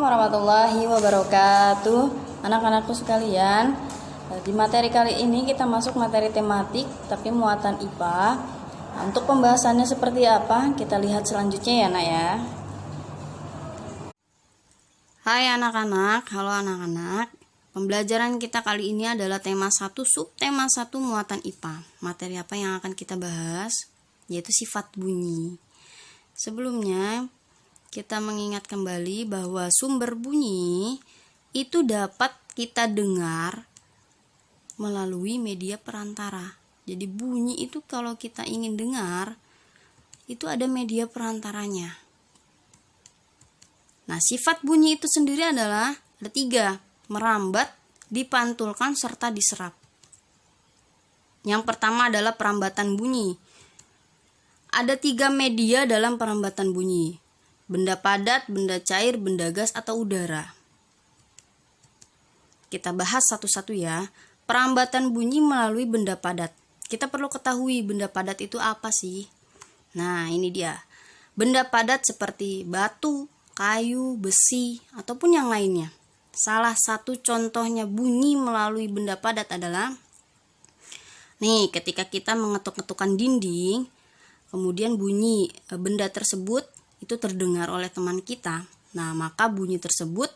warahmatullahi wabarakatuh. Anak-anakku sekalian, di materi kali ini kita masuk materi tematik tapi muatan IPA. Untuk pembahasannya seperti apa, kita lihat selanjutnya ya nak ya. Hai anak-anak, halo anak-anak. Pembelajaran kita kali ini adalah tema 1, subtema 1 muatan IPA. Materi apa yang akan kita bahas? Yaitu sifat bunyi. Sebelumnya kita mengingat kembali bahwa sumber bunyi itu dapat kita dengar melalui media perantara. Jadi bunyi itu kalau kita ingin dengar, itu ada media perantaranya. Nah, sifat bunyi itu sendiri adalah ada 3, merambat, dipantulkan, serta diserap. Yang pertama adalah perambatan bunyi. Ada 3 media dalam perambatan bunyi. Benda padat, benda cair, benda gas, atau udara. Kita bahas satu-satu ya. Perambatan bunyi melalui benda padat. Kita perlu ketahui benda padat itu apa sih? Nah, ini dia. Benda padat seperti batu, kayu, besi, ataupun yang lainnya. Salah satu contohnya bunyi melalui benda padat adalah nih, ketika kita mengetuk-ketukkan dinding, kemudian bunyi benda tersebut itu terdengar oleh teman kita. Nah, maka bunyi tersebut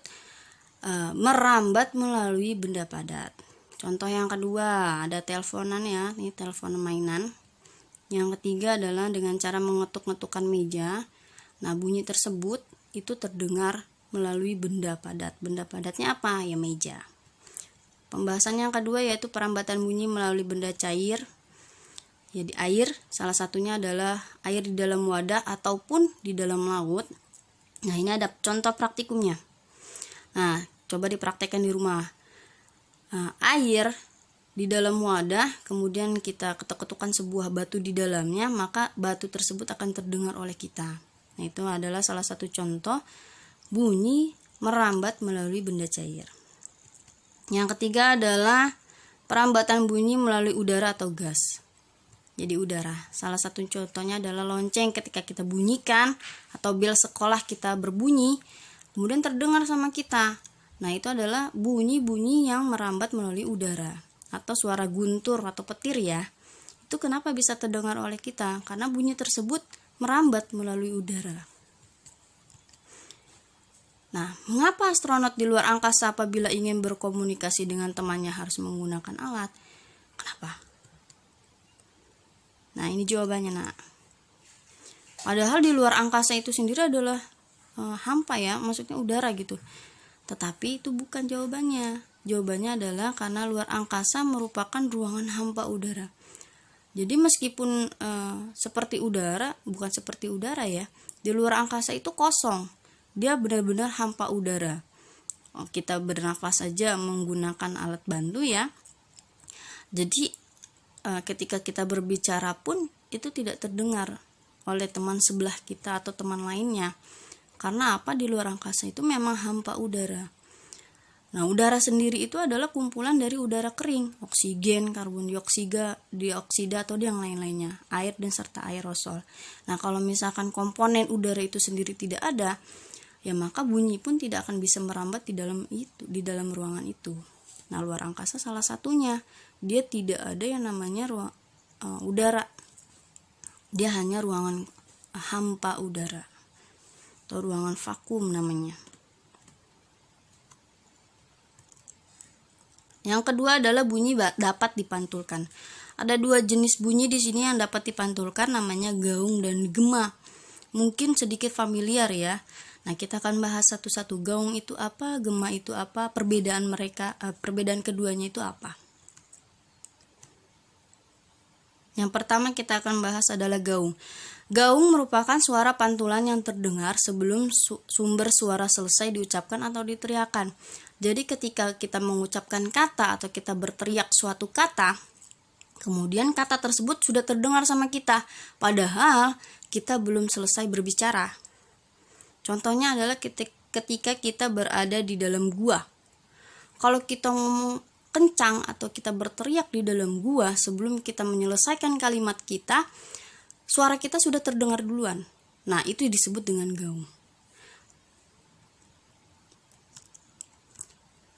merambat melalui benda padat. Contoh yang kedua, ada teleponan ya, ini telepon mainan. Yang ketiga adalah dengan cara mengetuk-ngetukkan meja. Nah, bunyi tersebut itu terdengar melalui benda padat. Benda padatnya apa? Ya meja. Pembahasan yang kedua yaitu perambatan bunyi melalui benda cair. Jadi air, salah satunya adalah air di dalam wadah ataupun di dalam laut. Nah, ini ada contoh praktikumnya. Nah, coba dipraktekkan di rumah. Nah, air di dalam wadah, kemudian kita ketuk-ketukkan sebuah batu di dalamnya, maka batu tersebut akan terdengar oleh kita. Nah, itu adalah salah satu contoh bunyi merambat melalui benda cair. Yang ketiga adalah perambatan bunyi melalui udara atau gas. Jadi udara. Salah satu contohnya adalah lonceng ketika kita bunyikan atau bel sekolah kita berbunyi, kemudian terdengar sama kita. Nah, itu adalah bunyi-bunyi yang merambat melalui udara. Atau suara guntur atau petir ya. Itu kenapa bisa terdengar oleh kita? Karena bunyi tersebut merambat melalui udara. Nah, mengapa astronot di luar angkasa apabila ingin berkomunikasi dengan temannya harus menggunakan alat? Kenapa? Nah, ini jawabannya nak. Padahal di luar angkasa itu sendiri adalah hampa ya, maksudnya udara gitu. Tetapi itu bukan jawabannya. Jawabannya adalah karena luar angkasa merupakan ruangan hampa udara. Jadi meskipun seperti udara, bukan seperti udara ya. Di luar angkasa itu kosong. Dia benar-benar hampa udara. Kita bernafas saja menggunakan alat bantu ya. Jadi ketika kita berbicara pun itu tidak terdengar oleh teman sebelah kita atau teman lainnya. Karena apa? Di luar angkasa itu memang hampa udara. Nah, udara sendiri itu adalah kumpulan dari udara kering, oksigen, karbon dioksida atau yang lain-lainnya, air dan serta aerosol. Nah, kalau misalkan komponen udara itu sendiri tidak ada, ya maka bunyi pun tidak akan bisa merambat di dalam ruangan itu. Nah, luar angkasa salah satunya. Dia tidak ada yang namanya udara. Dia hanya ruangan hampa udara atau ruangan vakum namanya. Yang kedua adalah bunyi dapat dipantulkan. Ada 2 jenis bunyi di sini yang dapat dipantulkan, namanya gaung dan gema. Mungkin sedikit familiar ya. Nah, kita akan bahas satu-satu. Gaung itu apa, gema itu apa, perbedaan keduanya itu apa. Yang pertama kita akan bahas adalah gaung. Gaung merupakan suara pantulan yang terdengar sebelum sumber suara selesai diucapkan atau diteriakkan. Jadi ketika kita mengucapkan kata atau kita berteriak suatu kata, kemudian kata tersebut sudah terdengar sama kita, padahal kita belum selesai berbicara. Contohnya adalah ketika kita berada di dalam gua. Kalau kita ngomong kencang atau kita berteriak di dalam gua sebelum kita menyelesaikan kalimat kita, suara kita sudah terdengar duluan. Nah, itu disebut dengan gaung.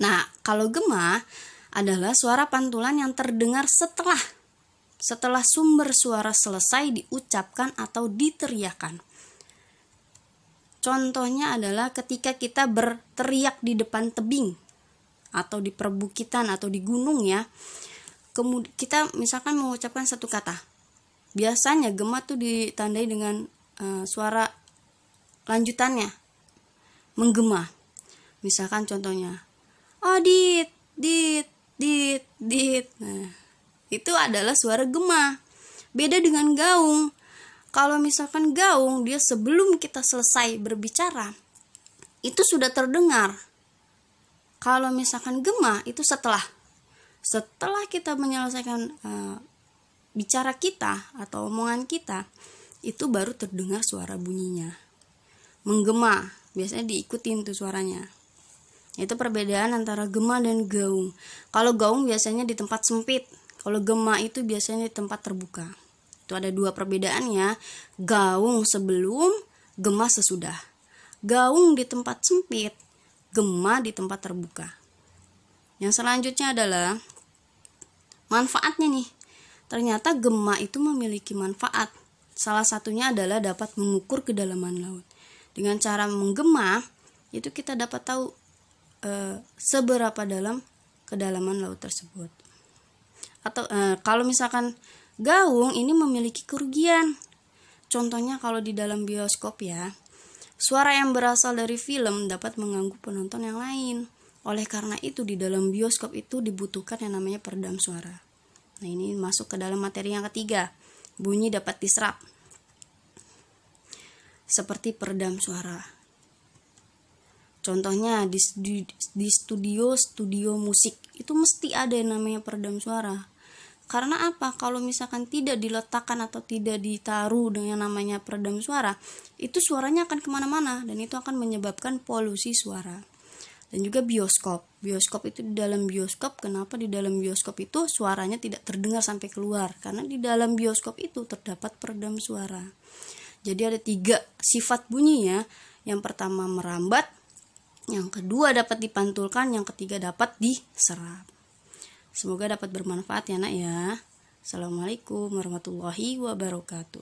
Nah, kalau gema adalah suara pantulan yang terdengar setelah sumber suara selesai diucapkan atau diteriakkan. Contohnya adalah ketika kita berteriak di depan tebing atau di perbukitan atau di gunung ya. Kemudian kita misalkan mengucapkan satu kata. Biasanya gema tuh ditandai dengan suara lanjutannya, menggema. Misalkan contohnya, dit. Nah, itu adalah suara gema. Beda dengan gaung. Kalau misalkan gaung, dia sebelum kita selesai berbicara, itu sudah terdengar. Kalau misalkan gema, itu setelah kita menyelesaikan bicara kita atau omongan kita, itu baru terdengar suara bunyinya. Menggema, biasanya diikutin tuh suaranya. Itu perbedaan antara gema dan gaung. Kalau gaung biasanya di tempat sempit, kalau gema itu biasanya di tempat terbuka. Itu ada dua perbedaannya. Gaung sebelum, gema sesudah. Gaung di tempat sempit, gema di tempat terbuka. Yang selanjutnya adalah manfaatnya nih. Ternyata gema itu memiliki manfaat. Salah satunya adalah dapat mengukur kedalaman laut. Dengan cara menggema, itu kita dapat tahu seberapa dalam kedalaman laut tersebut. Atau kalau misalkan gaung ini memiliki kerugian. Contohnya kalau di dalam bioskop ya, suara yang berasal dari film dapat mengganggu penonton yang lain. Oleh karena itu di dalam bioskop itu dibutuhkan yang namanya peredam suara. Nah, ini masuk ke dalam materi yang ketiga. Bunyi dapat diserap. Seperti peredam suara. Contohnya di studio musik itu mesti ada yang namanya peredam suara. Karena apa? Kalau misalkan tidak diletakkan atau tidak ditaruh dengan namanya peredam suara, itu suaranya akan kemana-mana dan itu akan menyebabkan polusi suara. Dan juga bioskop itu di dalam bioskop, kenapa di dalam bioskop itu suaranya tidak terdengar sampai keluar? Karena di dalam bioskop itu terdapat peredam suara. Jadi ada 3 sifat bunyinya. Yang pertama merambat, yang kedua dapat dipantulkan, yang ketiga dapat diserap. Semoga dapat bermanfaat ya nak ya. Assalamualaikum warahmatullahi wabarakatuh.